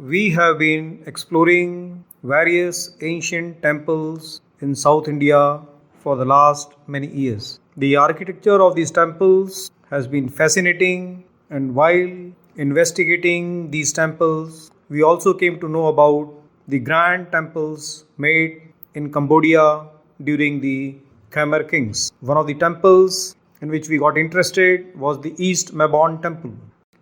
We have been exploring various ancient temples in South India for the last many years. The architecture of these temples has been fascinating, and while investigating these temples, we also came to know about the grand temples made in Cambodia during the Khmer kings. One of the temples in which we got interested was the East Mebon temple.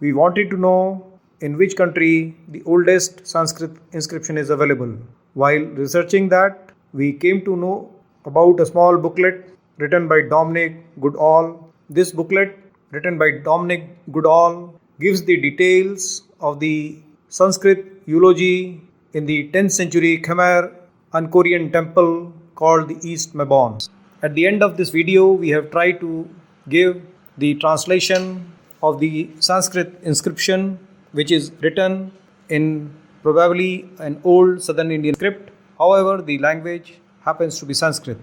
We wanted to know in which country the oldest Sanskrit inscription is available. While researching that, we came to know about a small booklet written by Dominic Goodall. This booklet, written by Dominic Goodall, gives the details of the Sanskrit eulogy in the 10th century Khmer Angkorian temple called the East Mebon. At the end of this video, we have tried to give the translation of the Sanskrit inscription, which is written in probably an old southern Indian script. However, the language happens to be Sanskrit.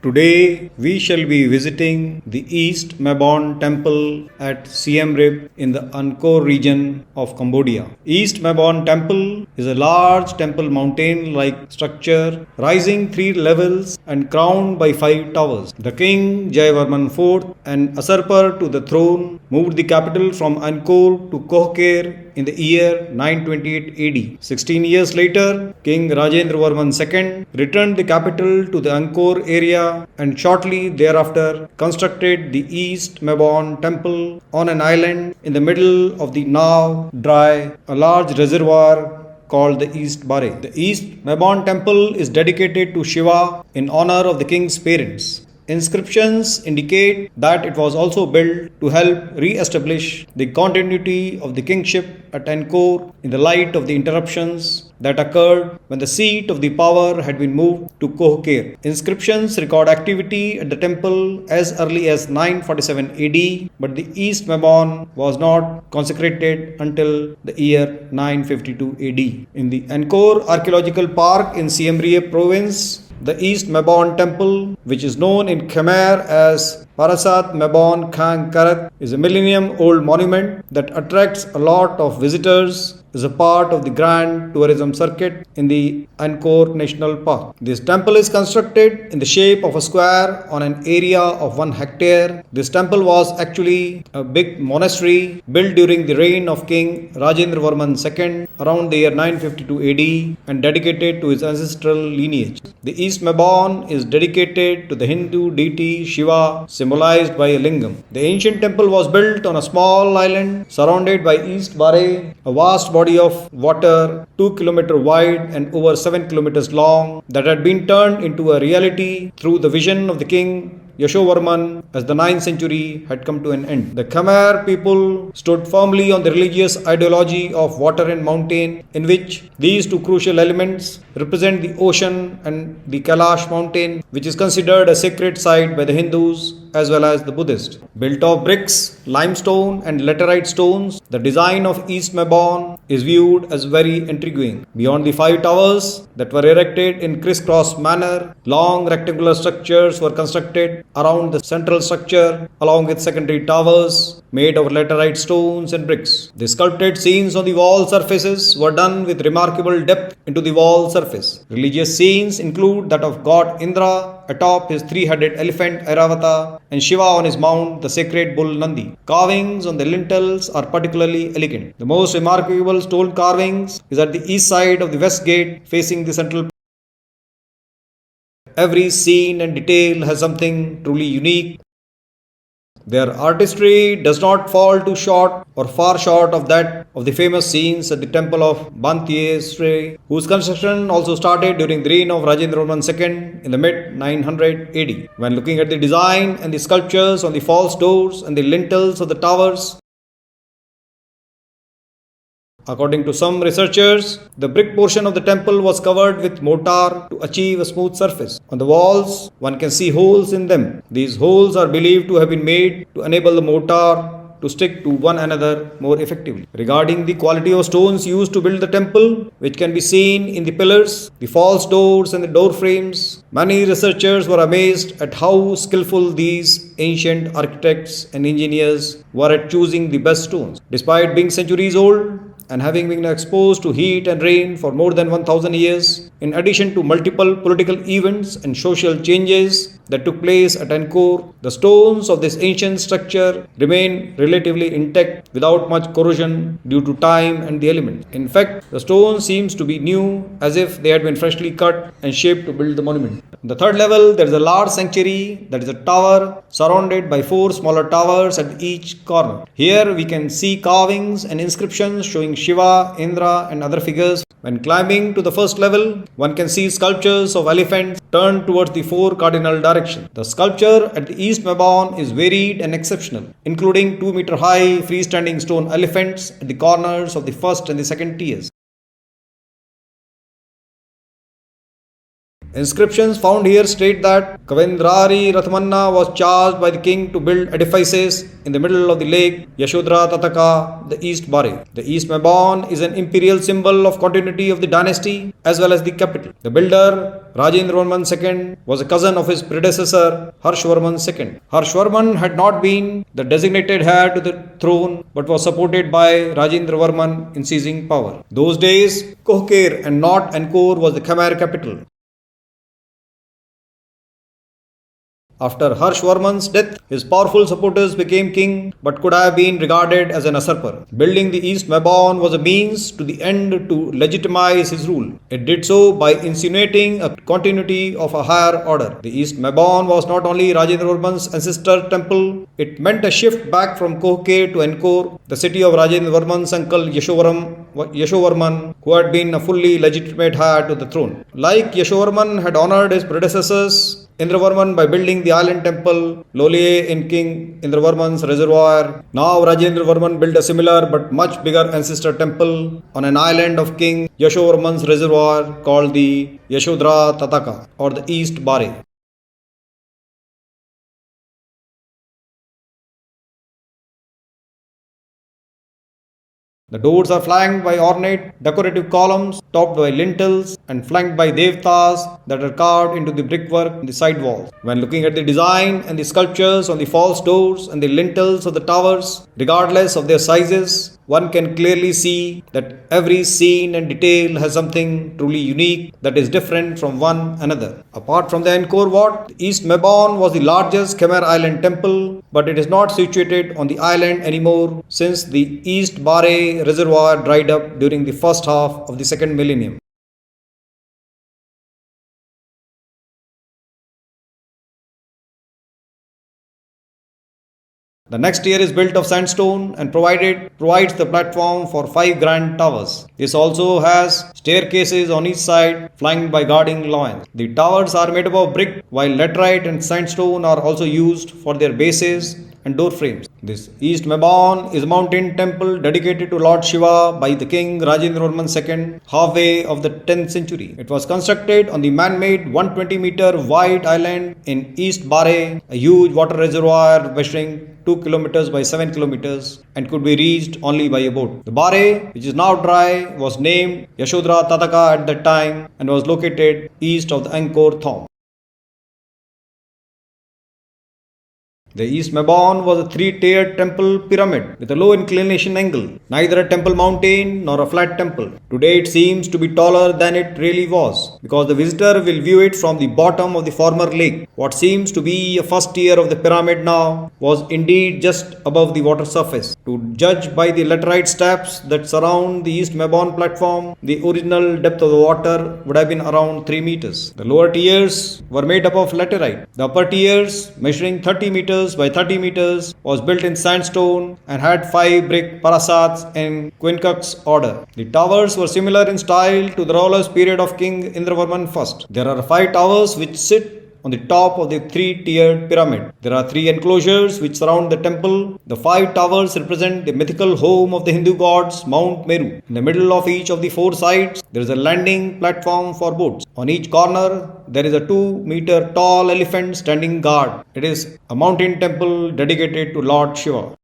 Today, we shall be visiting the East Mebon temple at Siem in the Angkor region of Cambodia. East Mebon temple is a large temple mountain-like structure rising 3 levels and crowned by 5 towers. The King Rajendravarman IV, an usurper to the throne, moved the capital from Angkor to Khmer in the year 928 AD. 16 years later, King Rajendravarman II returned the capital to the Angkor area and shortly thereafter constructed the East Mebon temple on an island in the middle of the now dry, a large reservoir called the East Baray. The East Mebon temple is dedicated to Shiva in honor of the king's parents. Inscriptions indicate that it was also built to help re-establish the continuity of the kingship at Angkor in the light of the interruptions that occurred when the seat of the power had been moved to Khmer. Inscriptions record activity at the temple as early as 947 AD, but the East Mebon was not consecrated until the year 952 AD. In the Angkor Archaeological Park in Siem province, the East Mebon temple, which is known in Khmer as Parasat Mebon Khang Karat, is a millennium-old monument that attracts a lot of visitors as a part of the grand tourism circuit in the Angkor National Park. This temple is constructed in the shape of a square on an area of 1 hectare. This temple was actually a big monastery built during the reign of King Rajendravarman II around the year 952 AD and dedicated to his ancestral lineage. The East Mebon is dedicated to the Hindu deity Shiva, symbolized by a lingam. The ancient temple was built on a small island surrounded by East Baray, a vast body of water 2 km wide and over 7 km long that had been turned into a reality through the vision of the king Yashovarman as the 9th century had come to an end. The Khmer people stood firmly on the religious ideology of water and mountain, in which these two crucial elements represent the ocean and the Kailash mountain, which is considered a sacred site by the Hindus as well as the Buddhists. Built of bricks, limestone and laterite stones, the design of East Mebon is viewed as very intriguing. Beyond the 5 towers that were erected in crisscross manner, long rectangular structures were constructed around the central structure along with secondary towers made of laterite stones and bricks. The sculpted scenes on the wall surfaces were done with remarkable depth into the wall surface. Religious scenes include that of god Indra atop his 3-headed elephant Airavata and Shiva on his mount, the sacred bull Nandi. Carvings on the lintels are particularly elegant. The most remarkable stone carvings is at the east side of the west gate facing the central. Every scene and detail has something truly unique. Their artistry does not fall too short or far short of that of the famous scenes at the temple of Bantiesre, whose construction also started during the reign of Rajendravarman II in the mid-900 AD. When looking at the design and the sculptures on the false doors and the lintels of the towers, according to some researchers, the brick portion of the temple was covered with mortar to achieve a smooth surface. On the walls, one can see holes in them. These holes are believed to have been made to enable the mortar to stick to one another more effectively. Regarding the quality of stones used to build the temple, which can be seen in the pillars, the false doors and the door frames, many researchers were amazed at how skillful these ancient architects and engineers were at choosing the best stones. Despite being centuries old, and having been exposed to heat and rain for more than 1000 years, in addition to multiple political events and social changes that took place at Angkor, the stones of this ancient structure remain relatively intact without much corrosion due to time and the elements. In fact, the stone seems to be new, as if they had been freshly cut and shaped to build the monument. On the third level, there is a large sanctuary that is a tower surrounded by 4 smaller towers at each corner. Here we can see carvings and inscriptions showing Shiva, Indra, and other figures. When climbing to the first level, one can see sculptures of elephants turned towards the 4 cardinal directions. The sculpture at the East Mebon is varied and exceptional, including 2-meter high freestanding stone elephants at the corners of the first and the second tiers. Inscriptions found here state that Kavendrari Rathamanna was charged by the king to build edifices in the middle of the lake Yashodhara Tataka, the East Baray. The East Mebon is an imperial symbol of continuity of the dynasty as well as the capital. The builder Rajendravarman II was a cousin of his predecessor Harshvarman II. Harshvarman had not been the designated heir to the throne but was supported by Rajendravarman in seizing power. Those days, Khmer and not Angkor was the Khmer capital. After Harshvarman's death, his powerful supporters became king but could have been regarded as an usurper. Building the East Mebon was a means to the end to legitimize his rule. It did so by insinuating a continuity of a higher order. The East Mebon was not only Rajendravarman's ancestor temple, it meant a shift back from Khmer to Angkor, the city of Rajendravarman's uncle Yashovarman, who had been a fully legitimate heir to the throne. Like Yashovarman had honored his predecessors, Indravarman by building the island temple Lolye in King Indravarman's reservoir. Now Rajendravarman built a similar but much bigger ancestor temple on an island of King Yashovarman's reservoir called the Yashodhara Tataka or the East Baray. The doors are flanked by ornate decorative columns topped by lintels and flanked by devtas that are carved into the brickwork in the side walls. When looking at the design and the sculptures on the false doors and the lintels of the towers, regardless of their sizes, one can clearly see that every scene and detail has something truly unique that is different from one another. Apart from the Angkor Wat, the East Mebon was the largest Khmer island temple, but it is not situated on the island anymore since the East Baray reservoir dried up during the first half of the second millennium. The next tier is built of sandstone and provides the platform for 5 grand towers. This also has staircases on each side flanked by guarding lions. The towers are made up of brick, while laterite and sandstone are also used for their bases and door frames. This East Mebon is a mountain temple dedicated to Lord Shiva by the King Rajendravarman II, halfway of the 10th century. It was constructed on the man-made 120-meter wide island in East Baray, a huge water reservoir measuring 2 kilometers by 7 kilometers and could be reached only by a boat. The Baray, which is now dry, was named Yashodhara Tataka at that time and was located east of the Angkor tomb. The East Mebon was a 3-tiered temple pyramid with a low inclination angle, neither a temple mountain nor a flat temple. Today it seems to be taller than it really was, because the visitor will view it from the bottom of the former lake. What seems to be a first tier of the pyramid now was indeed just above the water surface. To judge by the laterite steps that surround the East Mebon platform, the original depth of the water would have been around 3 meters. The lower tiers were made up of laterite. The upper tiers, measuring 30 meters by 30 meters, was built in sandstone and had 5 brick parasats in quincux order. The towers were similar in style to the royalist period of King Indravarman I. There are 5 towers which sit on the top of the 3-tiered pyramid. There are 3 enclosures which surround the temple. The 5 towers represent the mythical home of the Hindu gods, Mount Meru. In the middle of each of the 4 sides, there is a landing platform for boats. On each corner, there is a 2-meter tall elephant standing guard. It is a mountain temple dedicated to Lord Shiva.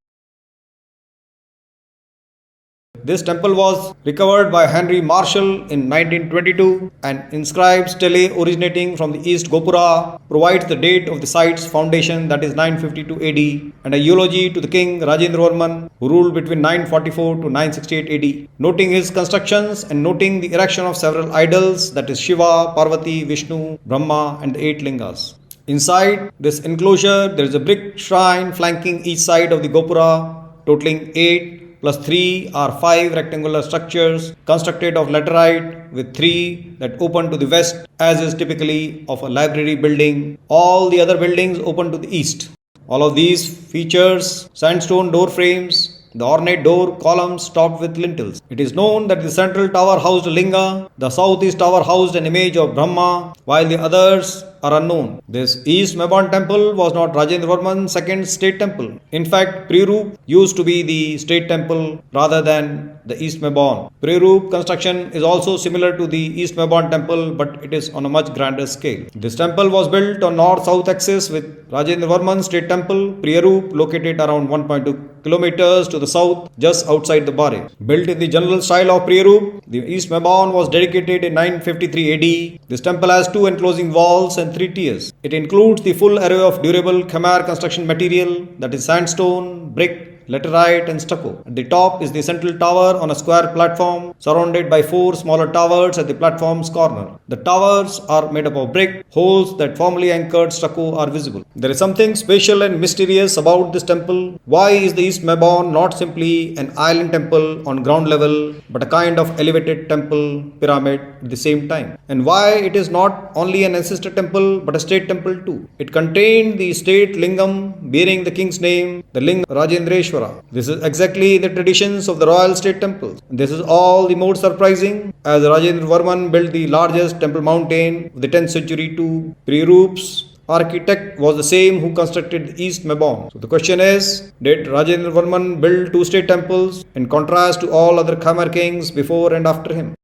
This temple was recovered by Henry Marshall in 1922, and inscribed stele originating from the East Gopura provides the date of the site's foundation, that is 952 AD, and a eulogy to the King Rajendravarman who ruled between 944 to 968 AD. Noting his constructions and noting the erection of several idols, that is Shiva, Parvati, Vishnu, Brahma, and the 8 lingas. Inside this enclosure, there is a brick shrine flanking each side of the Gopura, totaling 8 plus 3 are 5 rectangular structures constructed of laterite with 3 that open to the west, as is typically of a library building. All the other buildings open to the east. All of these features sandstone door frames, the ornate door columns topped with lintels. It is known that the central tower housed a linga, the southeast tower housed an image of Brahma, while the others are unknown. This East Mebon temple was not Rajendravarman's second state temple. In fact, Pre Rup used to be the state temple rather than the East Mebon. Pre Rup construction is also similar to the East Mebon temple, but it is on a much grander scale. This temple was built on north-south axis with Rajendravarman's state temple, Pre Rup, located around 1.2 kilometers to the south, just outside the Baray. Built in the general style of Pre Rup, the East Mebon was dedicated in 953 AD. This temple has 2 enclosing walls and 3 tiers. It includes the full array of durable Khmer construction material, that is sandstone, brick, laterite and stucco. At the top is the central tower on a square platform surrounded by 4 smaller towers at the platform's corner. The towers are made up of brick. Holes that formerly anchored stucco are visible. There is something special and mysterious about this temple. Why is the East Mebon not simply an island temple on ground level, but a kind of elevated temple pyramid at the same time? And why it is not only an ancestor temple but a state temple too? It contained the state lingam bearing the king's name, the Ling Rajendravarman. This is exactly the traditions of the royal state temples. This is all the more surprising as Rajendravarman built the largest temple mountain of the 10th century too. Pre Rup's architect was the same who constructed the East Mebon. So the question is, did Rajendravarman build 2 state temples in contrast to all other Khmer kings before and after him?